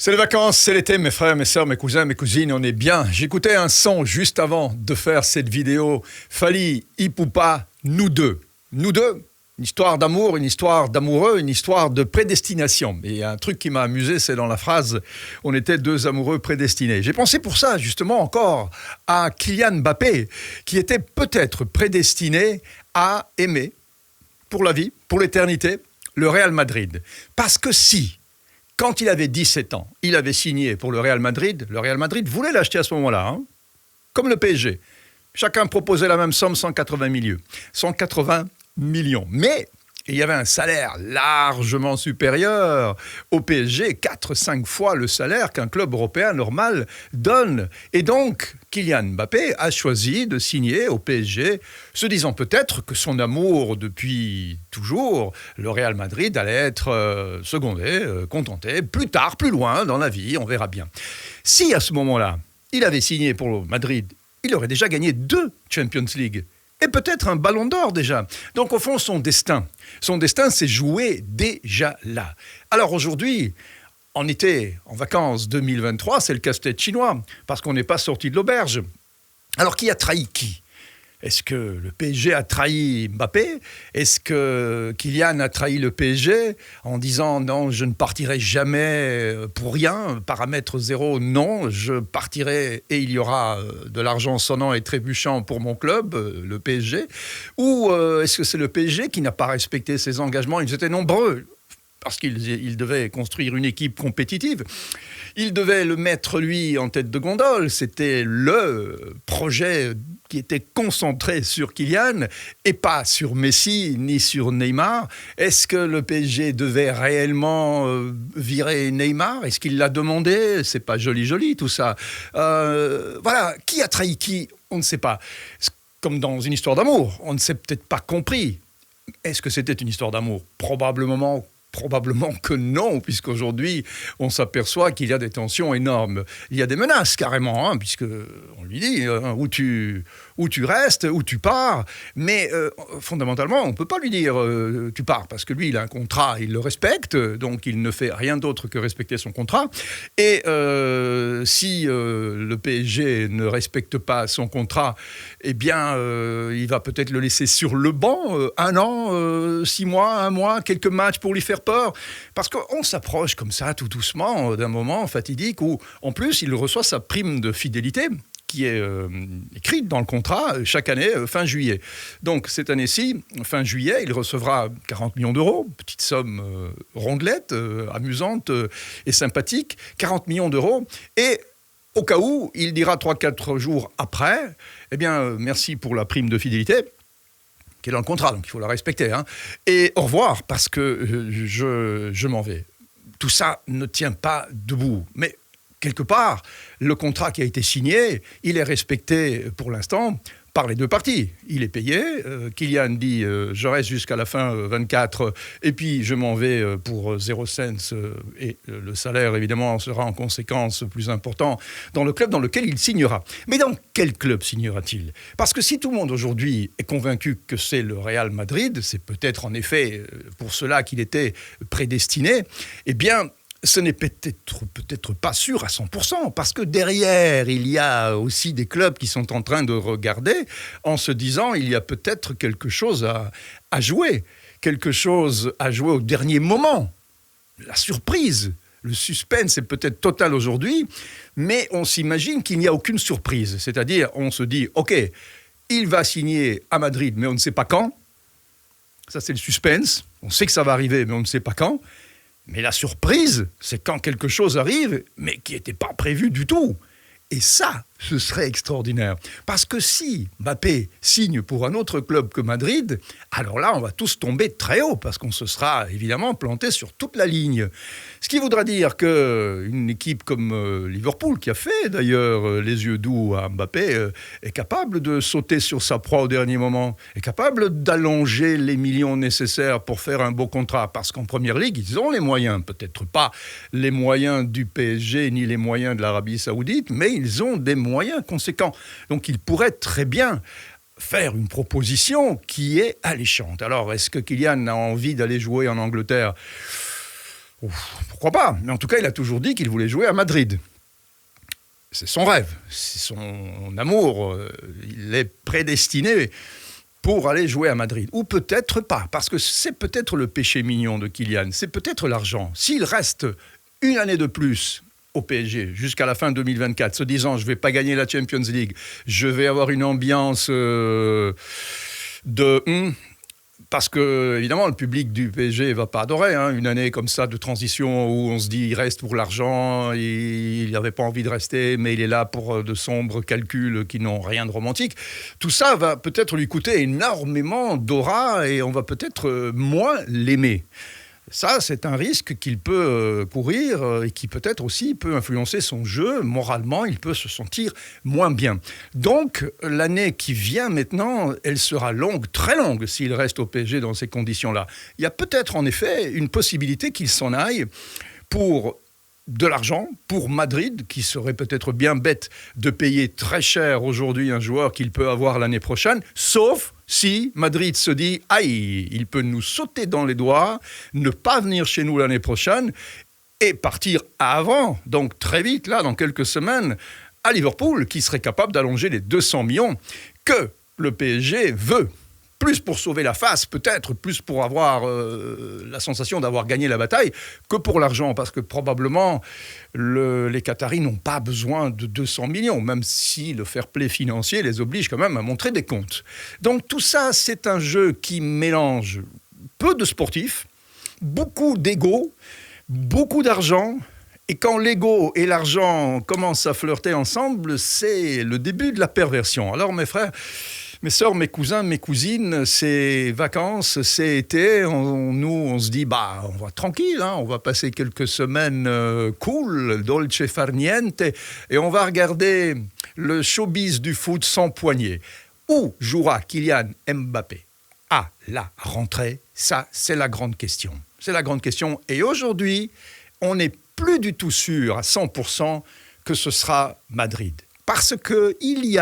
C'est les vacances, c'est l'été, mes frères, mes sœurs, mes cousins, mes cousines, on est bien. J'écoutais un son juste avant de faire cette vidéo. Fally Ipupa, nous deux. Nous deux, une histoire d'amour, une histoire d'amoureux, une histoire de prédestination. Et un truc qui m'a amusé, c'est dans la phrase « On était deux amoureux prédestinés ». J'ai pensé pour ça, justement, encore à Kylian Mbappé, qui était peut-être prédestiné à aimer, pour la vie, pour l'éternité, le Real Madrid. Parce que si... Quand il avait 17 ans, il avait signé pour le Real Madrid. Le Real Madrid voulait l'acheter à ce moment-là, comme le PSG. Chacun proposait la même somme, 180 millions. Mais il y avait un salaire largement supérieur au PSG, 4-5 fois le salaire qu'un club européen normal donne. Et donc, Kylian Mbappé a choisi de signer au PSG, se disant peut-être que son amour depuis toujours, le Real Madrid, allait être secondé, contenté, plus tard, plus loin dans la vie, on verra bien. Si à ce moment-là, il avait signé pour le Madrid, il aurait déjà gagné 2 Champions League. Et peut-être un ballon d'or déjà. Donc au fond, son destin s'est joué déjà là. Alors aujourd'hui, en été, en vacances 2023, c'est le casse-tête chinois, parce qu'on n'est pas sorti de l'auberge. Alors qui a trahi qui ? Est-ce que le PSG a trahi Mbappé ? Est-ce que Kylian a trahi le PSG en disant « Non, je ne partirai jamais pour rien, paramètre zéro, non, je partirai et il y aura de l'argent sonnant et trébuchant pour mon club, le PSG » Ou est-ce que c'est le PSG qui n'a pas respecté ses engagements ? Ils étaient nombreux, parce qu'il devait construire une équipe compétitive. Il devait le mettre, lui, en tête de gondole. C'était le projet qui était concentré sur Kylian et pas sur Messi ni sur Neymar. Est-ce que le PSG devait réellement virer Neymar ? Est-ce qu'il l'a demandé ? C'est pas joli tout ça. Voilà, qui a trahi qui ? On ne sait pas. Comme dans une histoire d'amour, on ne s'est peut-être pas compris. Est-ce que c'était une histoire d'amour ? Probablement que non, puisqu'aujourd'hui, on s'aperçoit qu'il y a des tensions énormes. Il y a des menaces, carrément, puisque on lui dit où tu restes, où tu pars. Mais fondamentalement, on ne peut pas lui dire tu pars, parce que lui, il a un contrat, il le respecte, donc il ne fait rien d'autre que respecter son contrat. Et si le PSG ne respecte pas son contrat, eh bien, il va peut-être le laisser sur le banc 1 an, 6 mois, 1 mois, quelques matchs pour lui faire peur. Parce qu'on s'approche comme ça, tout doucement, d'un moment fatidique où, en plus, il reçoit sa prime de fidélité, qui est écrite dans le contrat chaque année, fin juillet. Donc, cette année-ci, fin juillet, il recevra 40 millions d'euros, petite somme rondelette, amusante et sympathique, 40 millions d'euros. Et au cas où, il dira 3-4 jours après, eh bien, merci pour la prime de fidélité, qui est dans le contrat, donc il faut la respecter. Et au revoir, parce que je m'en vais. Tout ça ne tient pas debout. Mais quelque part, le contrat qui a été signé, il est respecté pour l'instant par les 2 parties. Il est payé. Kylian dit je reste jusqu'à la fin 24 et puis je m'en vais pour 0 cents et le salaire évidemment sera en conséquence plus important dans le club dans lequel il signera. Mais dans quel club signera-t-il ? Parce que si tout le monde aujourd'hui est convaincu que c'est le Real Madrid, c'est peut-être en effet pour cela qu'il était prédestiné, eh bien ce n'est peut-être pas sûr à 100%, parce que derrière, il y a aussi des clubs qui sont en train de regarder en se disant il y a peut-être quelque chose à jouer au dernier moment. La surprise, le suspense est peut-être total aujourd'hui, mais on s'imagine qu'il n'y a aucune surprise. C'est-à-dire, on se dit, OK, il va signer à Madrid, mais on ne sait pas quand. Ça, c'est le suspense. On sait que ça va arriver, mais on ne sait pas quand. Mais la surprise, c'est quand quelque chose arrive, mais qui n'était pas prévu du tout. Et ça, ce serait extraordinaire. Parce que si Mbappé signe pour un autre club que Madrid, alors là, on va tous tomber très haut, parce qu'on se sera évidemment planté sur toute la ligne. Ce qui voudra dire qu'une équipe comme Liverpool, qui a fait d'ailleurs les yeux doux à Mbappé, est capable de sauter sur sa proie au dernier moment, est capable d'allonger les millions nécessaires pour faire un beau contrat. Parce qu'en Première Ligue, ils ont les moyens, peut-être pas les moyens du PSG ni les moyens de l'Arabie Saoudite, mais ils ont des moyens conséquents. Donc ils pourraient très bien faire une proposition qui est alléchante. Alors, est-ce que Kylian a envie d'aller jouer en Angleterre ? Pourquoi pas? Mais en tout cas, il a toujours dit qu'il voulait jouer à Madrid. C'est son rêve, c'est son amour. Il est prédestiné pour aller jouer à Madrid. Ou peut-être pas, parce que c'est peut-être le péché mignon de Kylian, c'est peut-être l'argent. S'il reste une année de plus au PSG jusqu'à la fin 2024, se disant je ne vais pas gagner la Champions League, je vais avoir une ambiance parce que, évidemment, le public du PSG ne va pas adorer une année comme ça de transition où on se dit il reste pour l'argent, il n'avait pas envie de rester, mais il est là pour de sombres calculs qui n'ont rien de romantique. Tout ça va peut-être lui coûter énormément d'aura et on va peut-être moins l'aimer. Ça, c'est un risque qu'il peut courir et qui peut-être aussi peut influencer son jeu. Moralement, il peut se sentir moins bien. Donc, l'année qui vient maintenant, elle sera longue, très longue, s'il reste au PSG dans ces conditions-là. Il y a peut-être en effet une possibilité qu'il s'en aille pour de l'argent, pour Madrid, qui serait peut-être bien bête de payer très cher aujourd'hui un joueur qu'il peut avoir l'année prochaine, sauf si Madrid se dit « Aïe, il peut nous sauter dans les doigts, ne pas venir chez nous l'année prochaine et partir avant, donc très vite, là, dans quelques semaines, à Liverpool, qui serait capable d'allonger les 200 millions que le PSG veut. » Plus pour sauver la face, peut-être, plus pour avoir la sensation d'avoir gagné la bataille, que pour l'argent, parce que probablement les Qataris n'ont pas besoin de 200 millions, même si le fair play financier les oblige quand même à montrer des comptes. Donc tout ça, c'est un jeu qui mélange peu de sportifs, beaucoup d'ego, beaucoup d'argent. Et quand l'ego et l'argent commencent à flirter ensemble, c'est le début de la perversion. Alors mes frères, mes sœurs, mes cousins, mes cousines, c'est vacances, c'est été, on se dit, on va tranquille, on va passer quelques semaines cool, dolce far niente, et on va regarder le showbiz du foot sans poignée. Où jouera Kylian Mbappé à la rentrée? Ça, c'est la grande question. C'est la grande question. Et aujourd'hui, on n'est plus du tout sûr à 100% que ce sera Madrid. Parce qu'il y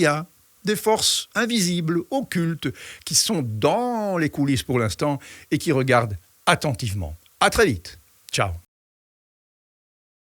a des forces invisibles, occultes, qui sont dans les coulisses pour l'instant et qui regardent attentivement. À très vite. Ciao.